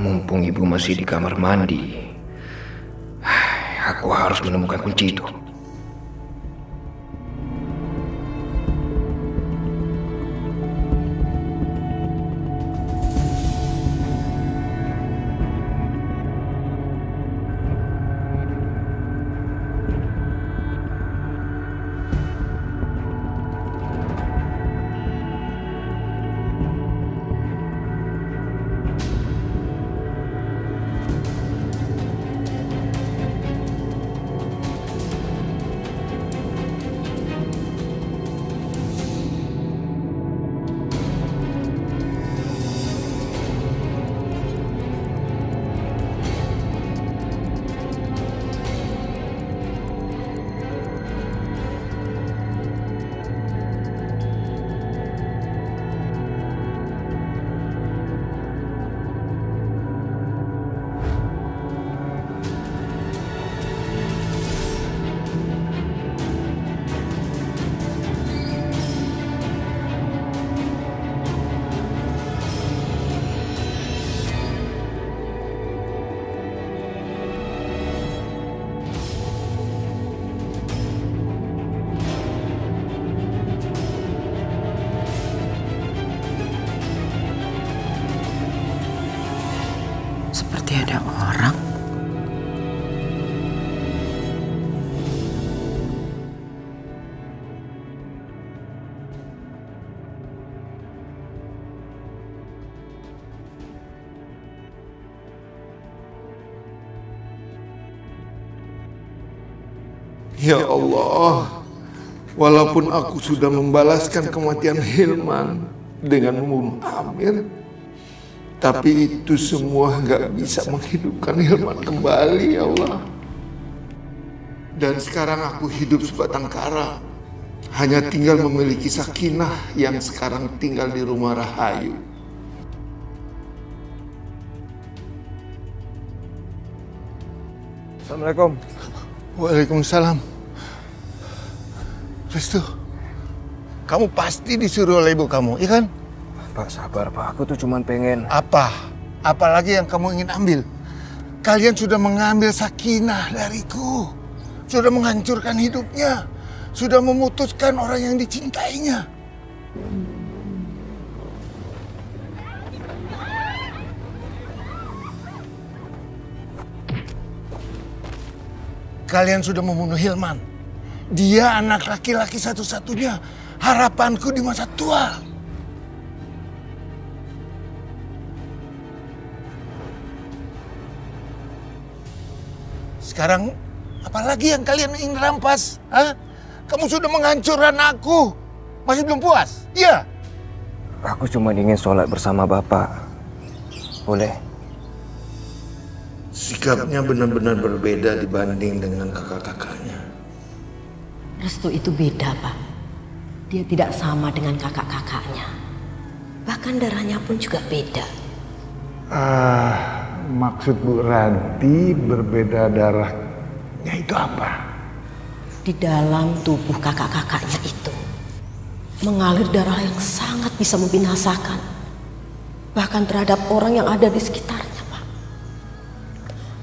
Mumpung ibu masih di kamar mandi, aku harus menemukan kunci itu. Seperti ada orang. Ya Allah, walaupun aku sudah membalaskan kematian Hilman dengan membunuh Amir, tapi itu semua nggak bisa menghidupkan Hilman kembali, ya Allah. Dan sekarang aku hidup sebatang kara, hanya tinggal memiliki Sakinah yang sekarang tinggal di rumah Rahayu. Assalamualaikum. Waalaikumsalam. Restu, kamu pasti disuruh oleh ibu kamu, iya kan? Pak, sabar Pak. Aku tuh cuman pengen... Apa? Apalagi yang kamu ingin ambil? Kalian sudah mengambil Sakinah dariku. Sudah menghancurkan hidupnya. Sudah memutuskan orang yang dicintainya. Kalian sudah membunuh Hilman. Dia anak laki-laki satu-satunya. Harapanku di masa tua. Sekarang, apalagi yang kalian ingin rampas? Hah? Kamu sudah menghancurkan aku. Masih belum puas? Iya. Aku cuma ingin sholat bersama Bapak. Boleh? Sikapnya benar-benar berbeda dibanding dengan kakak-kakaknya. Restu itu beda, Pak. Dia tidak sama dengan kakak-kakaknya. Bahkan darahnya pun juga beda. Maksud Bu Ranti berbeda darahnya itu apa? Di dalam tubuh kakak-kakaknya itu mengalir darah yang sangat bisa membinasakan. Bahkan terhadap orang yang ada di sekitarnya, Pak.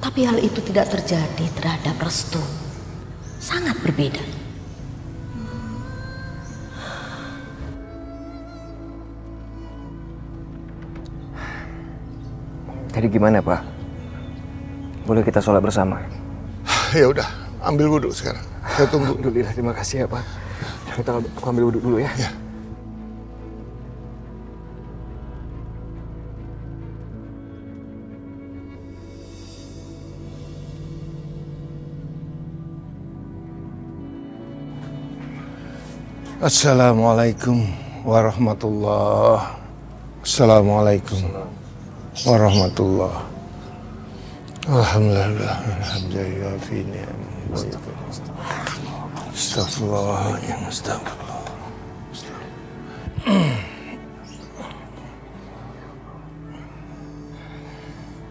Tapi hal itu tidak terjadi terhadap Restu. Sangat berbeda. Jadi gimana Pak? Boleh kita sholat bersama? Ya udah, ambil wudhu sekarang. Saya tunggu. Alhamdulillah, terima kasih ya Pak. Kita ambil wudhu dulu ya. Ya. Assalamualaikum warahmatullah. Assalamualaikum warahmatullah. Alhamdulillah. Alhamdulillah. Astagfirullah. Astagfirullah.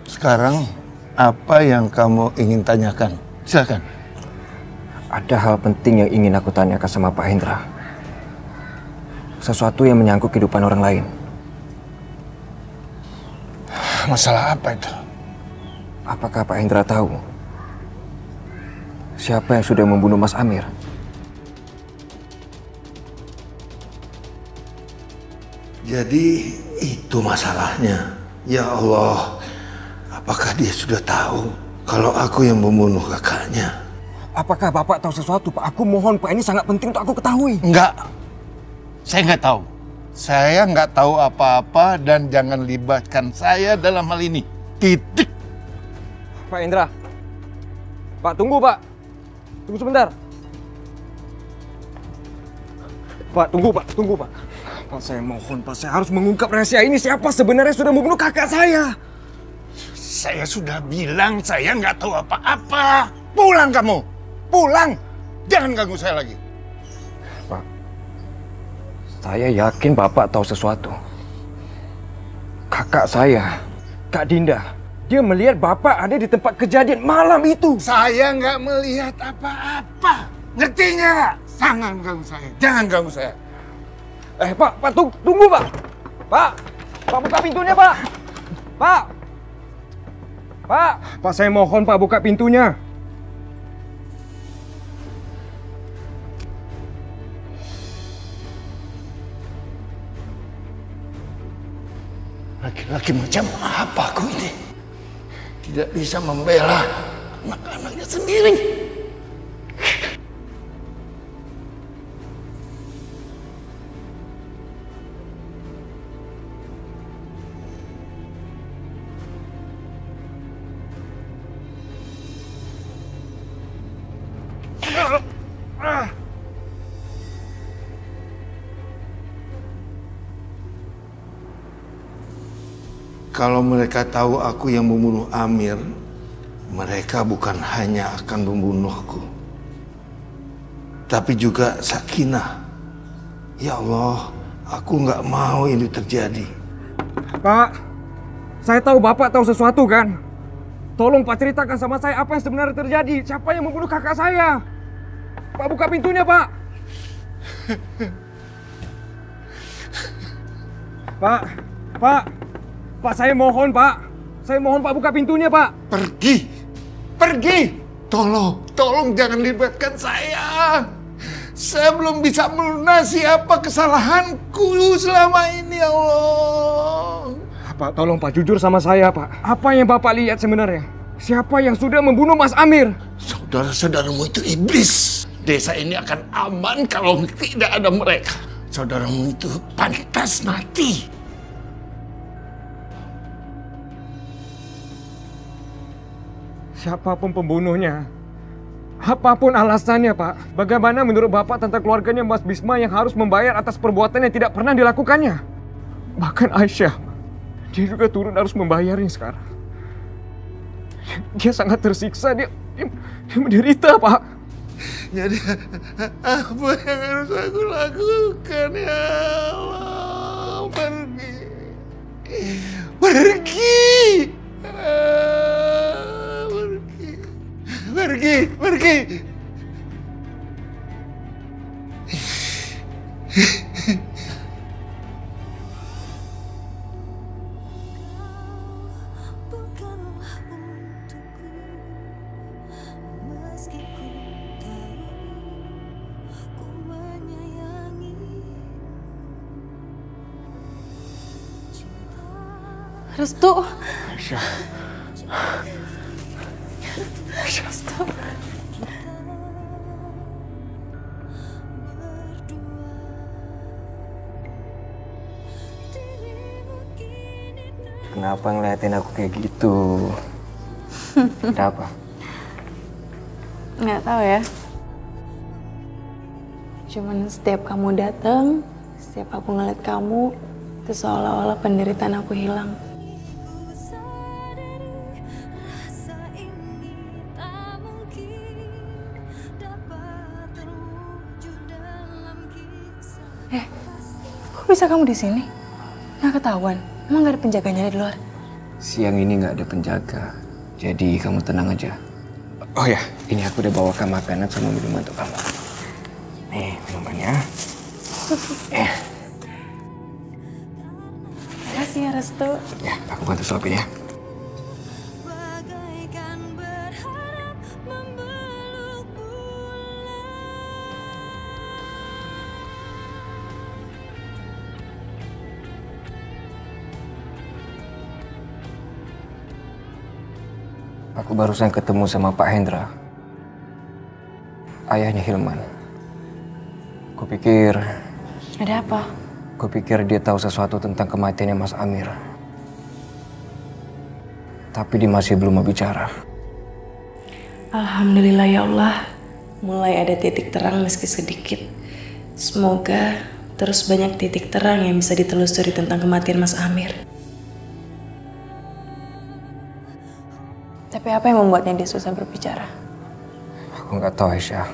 Sekarang apa yang kamu ingin tanyakan? Silakan. Ada hal penting yang ingin aku tanyakan sama Pak Hendra. Sesuatu yang menyangkut kehidupan orang lain. Masalah apa itu? Apakah Pak Hendra tahu siapa yang sudah membunuh Mas Amir? Jadi itu masalahnya. Ya Allah, apakah dia sudah tahu kalau aku yang membunuh kakaknya? Apakah Bapak tahu sesuatu, Pak? Aku mohon, Pak. Ini sangat penting untuk aku ketahui. Enggak, saya nggak tahu. Saya nggak tahu apa-apa dan jangan libatkan saya dalam hal ini. Titik. Pak Hendra. Pak, tunggu, Pak. Tunggu sebentar. Pak, tunggu, Pak. Tunggu, Pak. Pak, saya mohon, Pak. Saya harus mengungkap rahasia ini. Siapa sebenarnya sudah membunuh kakak saya? Saya sudah bilang saya nggak tahu apa-apa. Pulang kamu. Pulang. Jangan ganggu saya lagi. Pak, saya yakin Bapak tahu sesuatu. Kakak saya, Kak Dinda, dia melihat Bapak ada di tempat kejadian malam itu. Saya nggak melihat apa-apa. Ngertinya nggak? Jangan ganggu saya. Jangan ganggu saya. Pak, tunggu, Pak. Pak, buka pintunya, Pak. Pak, saya mohon, Pak, buka pintunya. Laki-laki macam apa aku ini? Tidak bisa membela anak-anaknya sendiri. Kalau mereka tahu aku yang membunuh Amir, mereka bukan hanya akan membunuhku, tapi juga Sakinah. Ya Allah, aku nggak mau ini terjadi. Pak, saya tahu Bapak tahu sesuatu kan? Tolong Pak ceritakan sama saya apa yang sebenarnya terjadi. Siapa yang membunuh kakak saya? Pak, buka pintunya, Pak. Pak, saya mohon, Pak. Saya mohon, Pak, buka pintunya, Pak. Pergi. Tolong jangan libatkan saya. Saya belum bisa melunasi apa kesalahanku selama ini, ya Allah. Pak, tolong Pak, jujur sama saya, Pak. Apa yang Bapak lihat sebenarnya? Siapa yang sudah membunuh Mas Amir? Saudara-saudaramu itu iblis. Desa ini akan aman kalau tidak ada mereka. Saudaramu itu pantas mati. Siapapun pembunuhnya, apapun alasannya, Pak, bagaimana menurut Bapak tentang keluarganya Mas Bisma yang harus membayar atas perbuatan yang tidak pernah dilakukannya? Bahkan Aisyah, dia juga turun harus membayarnya sekarang. Dia sangat tersiksa, dia menderita, Pak. Jadi apa yang harus aku lakukan, ya Allah? Pergi. Restu. Aisyah. Restu. Kenapa ngeliatin aku kayak gitu? Ada apa? Nggak tahu ya. Cuman setiap kamu datang, setiap aku ngeliat kamu, itu seolah-olah penderitaan aku hilang. Kok bisa kamu di sini? Nggak ketahuan? Emang nggak ada penjaganya di luar? Siang ini nggak ada penjaga, jadi kamu tenang aja. Oh ya, ini aku udah bawakan makanan sama minuman untuk kamu. Nih, minumannya. Makasih ya, Restu. Ya, aku bantu suapin ya. Aku barusan ketemu sama Pak Hendra, ayahnya Hilman. Kupikir Ada apa? dia tahu sesuatu tentang kematiannya Mas Amir. Tapi dia masih belum mau bicara. Alhamdulillah ya Allah. Mulai ada titik terang meski sedikit. Semoga terus banyak titik terang yang bisa ditelusuri tentang kematian Mas Amir. Tapi apa yang membuatnya dia susah berbicara? Aku nggak tahu Aisyah,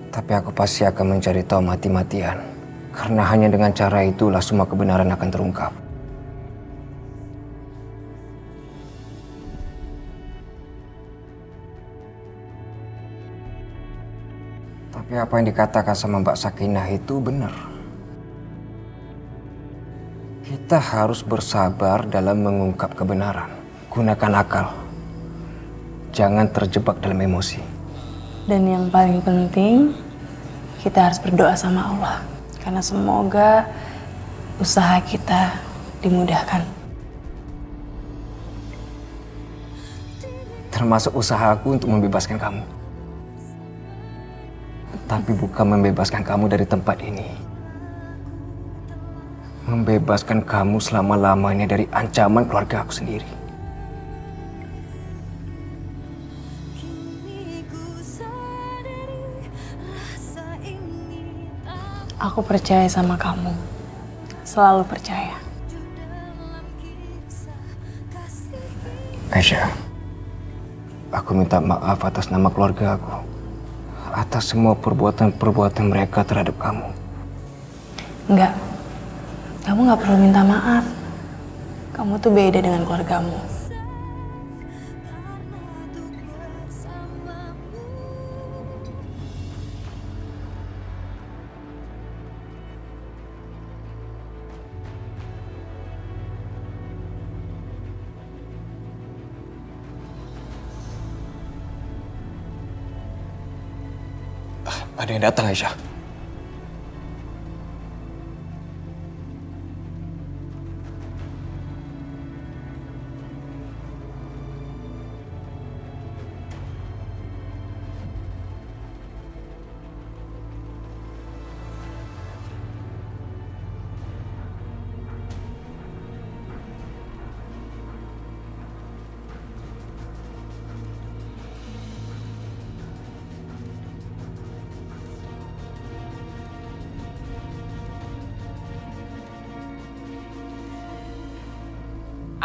tapi aku pasti akan mencari tahu mati-matian. Karena hanya dengan cara itulah semua kebenaran akan terungkap. Tapi apa yang dikatakan sama Mbak Sakinah itu benar. Kita harus bersabar dalam mengungkap kebenaran. Gunakan akal. Jangan terjebak dalam emosi. Dan yang paling penting, kita harus berdoa sama Allah. Karena semoga usaha kita dimudahkan. Termasuk usahaku untuk membebaskan kamu. Tapi bukan membebaskan kamu dari tempat ini. Membebaskan kamu selama-lamanya dari ancaman keluarga aku sendiri. Aku percaya sama kamu. Selalu percaya. Aisyah, aku minta maaf atas nama keluarga aku. Atas semua perbuatan-perbuatan mereka terhadap kamu. Enggak. Kamu nggak perlu minta maaf. Kamu tuh beda dengan keluargamu. Ada yang datang, Aisyah.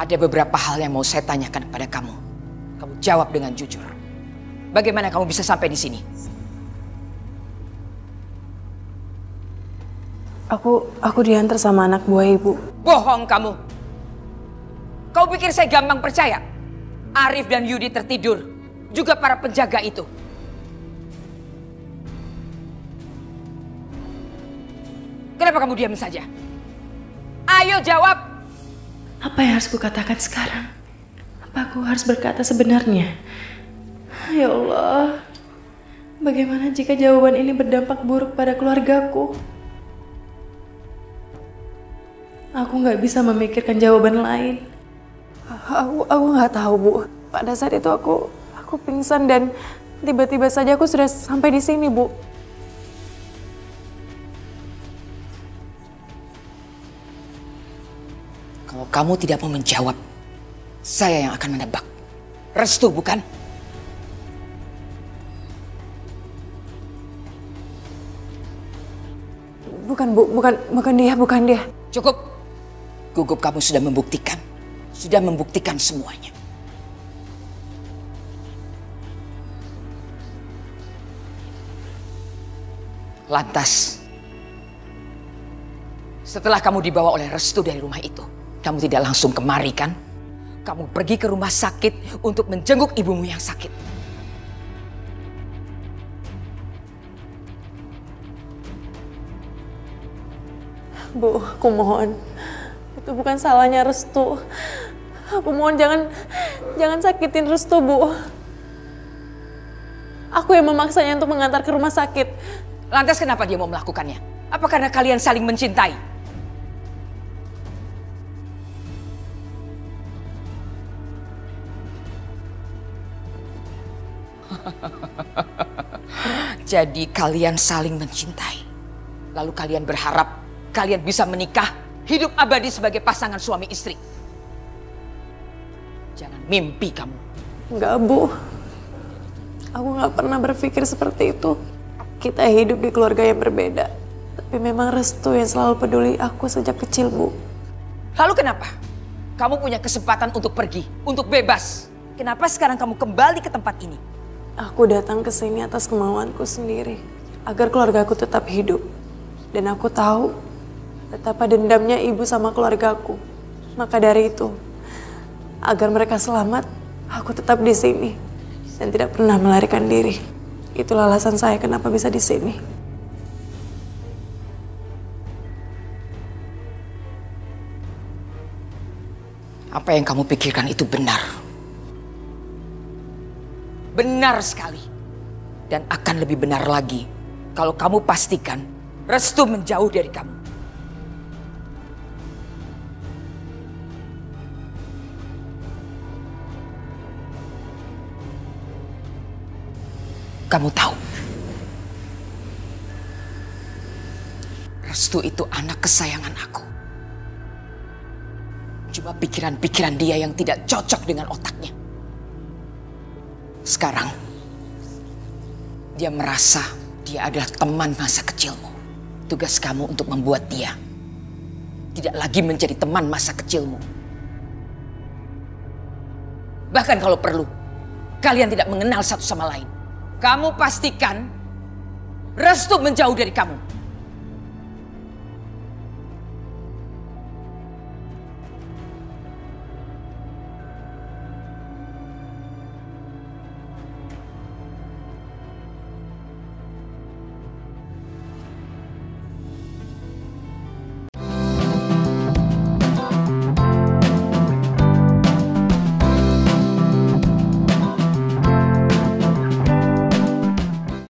Ada beberapa hal yang mau saya tanyakan kepada kamu. Kamu jawab dengan jujur. Bagaimana kamu bisa sampai di sini? Aku diantar sama anak buah ibu. Bohong kamu. Kau pikir saya gampang percaya? Arif dan Yudi tertidur. Juga para penjaga itu. Kenapa kamu diam saja? Ayo jawab. Apa yang harus kukatakan sekarang? Apa aku harus berkata sebenarnya? Ya Allah, bagaimana jika jawaban ini berdampak buruk pada keluargaku? Aku nggak bisa memikirkan jawaban lain. Aku nggak tahu, Bu. Pada saat itu aku pingsan dan tiba-tiba saja aku sudah sampai di sini, Bu. Kalau kamu tidak mau menjawab, saya yang akan menebak. Restu, bukan? Bukan, Bu. Bukan dia. Cukup. Gugup kamu sudah membuktikan. Sudah membuktikan semuanya. Lantas, setelah kamu dibawa oleh Restu dari rumah itu, kamu tidak langsung kemari kan? Kamu pergi ke rumah sakit untuk menjenguk ibumu yang sakit. Bu, aku mohon. Itu bukan salahnya Restu. Aku mohon jangan sakitin Restu, Bu. Aku yang memaksanya untuk mengantar ke rumah sakit. Lantas kenapa dia mau melakukannya? Apa karena kalian saling mencintai? Jadi kalian saling mencintai. Lalu kalian berharap kalian bisa menikah, hidup abadi sebagai pasangan suami istri. Jangan mimpi kamu. Enggak, Bu. Aku nggak pernah berpikir seperti itu. Kita hidup di keluarga yang berbeda. Tapi memang Restu yang selalu peduli aku sejak kecil, Bu. Lalu kenapa? Kamu punya kesempatan untuk pergi, untuk bebas. Kenapa sekarang kamu kembali ke tempat ini? Aku datang ke sini atas kemauanku sendiri. Agar keluargaku tetap hidup. Dan aku tahu betapa dendamnya ibu sama keluargaku. Maka dari itu, agar mereka selamat, aku tetap di sini. Dan tidak pernah melarikan diri. Itulah alasan saya kenapa bisa di sini. Apa yang kamu pikirkan itu benar. Benar sekali. Dan akan lebih benar lagi kalau kamu pastikan Restu menjauh dari kamu. Kamu tahu, Restu itu anak kesayangan aku. Cuma pikiran-pikiran dia yang tidak cocok dengan otaknya. Sekarang, dia merasa dia adalah teman masa kecilmu. Tugas kamu untuk membuat dia tidak lagi menjadi teman masa kecilmu. Bahkan kalau perlu, kalian tidak mengenal satu sama lain. Kamu pastikan Restu menjauh dari kamu.